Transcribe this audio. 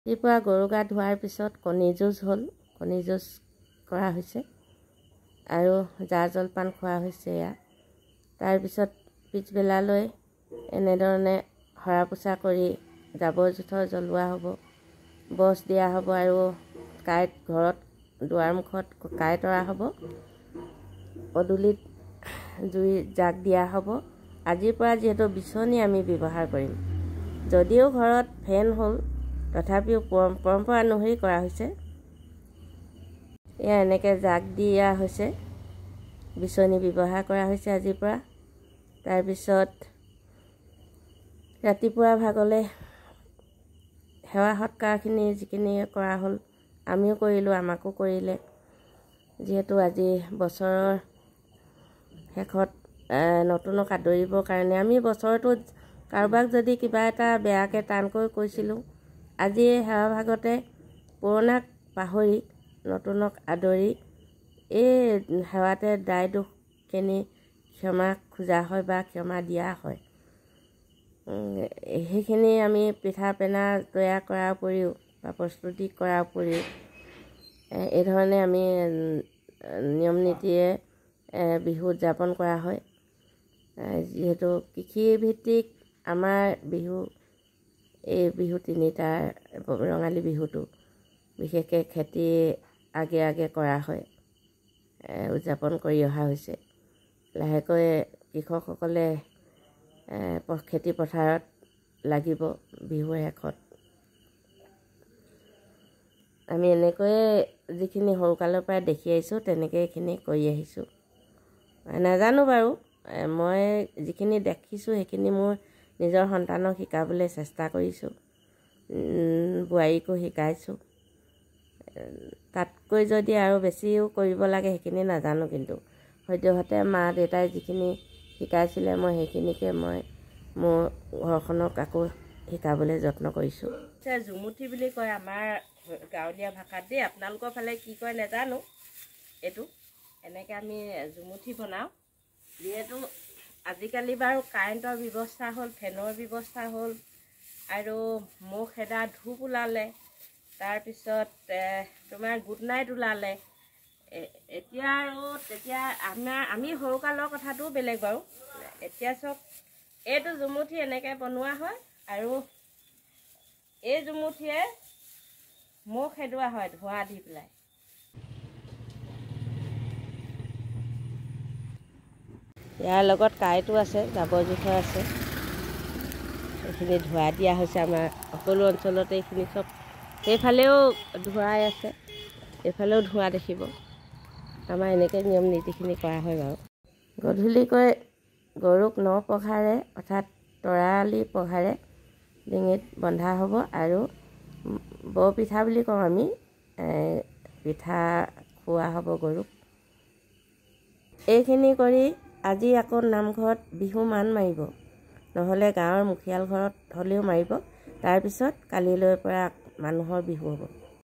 ৰাতিপুৱা গৰু গা ধোৱাৰ পিছত কণী যুঁজ হ'ল, কণী যুঁজ কৰা হৈছে আৰু জা জলপান খোৱা হৈছে। এয়া তাৰপিছত পিছবেলালৈ এনেধৰণে সৰা পোছা কৰি জাবৰ জোঁথৰ জ্বলোৱা হ'ব, বছ দিয়া হ'ব আৰু কাঁইট ঘৰত দুৱাৰমুখত কাঁইট তৰা হ'ব, পদূলিত জুই জাক দিয়া হ'ব। আজিৰ পৰা যিহেতু বিচনী আমি ব্যৱহাৰ কৰিম, যদিও ঘৰত ফেন হ'ল তথাপিও পৰম্পৰা অনুসৰি কৰা হৈছে। এয়া এনেকৈ জাক দিয়া হৈছে, বিচনী ব্যৱহাৰ কৰা হৈছে আজিৰ পৰা। তাৰপিছত ৰাতিপুৱা ভাগলৈ সেৱা সৎকাৰখিনি যিখিনি কৰা হ'ল আমিও কৰিলোঁ, আমাকো কৰিলে। যিহেতু আজি বছৰৰ শেষত নতুনক আদৰিবৰ কাৰণে আমি বছৰটোত কাৰোবাক যদি কিবা এটা বেয়াকৈ টানকৈ কৈছিলোঁ, আজি সেৱা ভাগতে পুৰণাক পাহৰি নতুনক আদৰি এই সেৱাতে দায় দোষখিনি ক্ষমা খোজা হয় বা ক্ষমা দিয়া হয়। সেইখিনি আমি পিঠা পনা তৈয়াৰ কৰাৰ উপৰিও বা প্ৰস্তুতি কৰাৰ উপৰিও এই ধৰণে আমি নিয়ম নীতিৰে বিহু উদযাপন কৰা হয়। যিহেতু কৃষিভিত্তিক আমাৰ বিহু, এই বিহু তিনিটাৰ ৰঙালী বিহুটো বিশেষকৈ খেতি আগে আগে কৰা হয়, উদযাপন কৰি অহা হৈছে। লাহেকৈ কৃষকসকলে খেতি পথাৰত লাগিব বিহুৰ শেষত। আমি এনেকৈয়ে যিখিনি সৰুকালৰ পৰাই দেখি আহিছোঁ তেনেকৈ এইখিনি কৰি আহিছোঁ। নাজানো বাৰু, মই যিখিনি দেখিছোঁ সেইখিনি মোৰ নিজৰ সন্তানক শিকাবলৈ চেষ্টা কৰিছোঁ, বোৱাৰীকো শিকাইছোঁ। তাতকৈ যদি আৰু বেছিও কৰিব লাগে সেইখিনি নাজানো, কিন্তু সদ্যহতে মা দেউতাই যিখিনি শিকাইছিলে মই সেইখিনিকে মই মোৰ ঘৰখনক আকৌ শিকাবলৈ যত্ন কৰিছোঁ। জুমুঠি বুলি কয় আমাৰ গাঁৱলীয়া ভাষাত দেই, আপোনালোকৰ ফালে কি কয় নাজানো। এইটো এনেকৈ আমি জুমুঠি বনাওঁ। যিহেতু আজিকালি বাৰু কাৰেণ্টৰ ব্যৱস্থা হ'ল, ফেনৰ ব্যৱস্থা হ'ল আৰু মুখ খেদা ধূপ ওলালে, তাৰপিছত তোমাৰ গুড নাইট ওলালে। এতিয়া আৰু তেতিয়া আমি সৰুকালৰ কথাটোও বেলেগ বাৰু। এতিয়া চব এইটো জুমুঠি এনেকৈ বনোৱা হয় আৰু এই জুমুঠিয়ে মুখ খেদোৱা হয় ধোঁৱা দি পেলাই। ইয়াৰ লগত কাঁইটো আছে, জাবৰ জোঁথৰ আছে, এইখিনি ধোঁৱা দিয়া হৈছে। আমাৰ সকলো অঞ্চলতে এইখিনি চব, সেইফালেও ধোঁৱাই আছে, এইফালেও ধোঁৱা দেখিব। আমাৰ এনেকৈ নিয়ম নীতিখিনি কৰা হয় বাৰু। গধূলিকৈ গৰুক ন পঘাৰে অৰ্থাৎ তৰালি পঘাৰে ডিঙিত বন্ধা হ'ব আৰু বৰপিঠা বুলি কওঁ আমি, পিঠা খোৱা হ'ব গৰুক। এইখিনি কৰি আজি আকৌ নামঘৰত বিহু মান মাৰিব, নহ'লে গাঁৱৰ মুখীয়াল ঘৰত হ'লেও মাৰিব। তাৰপিছত কালিলৈৰ পৰা মানুহৰ বিহু হ'ব।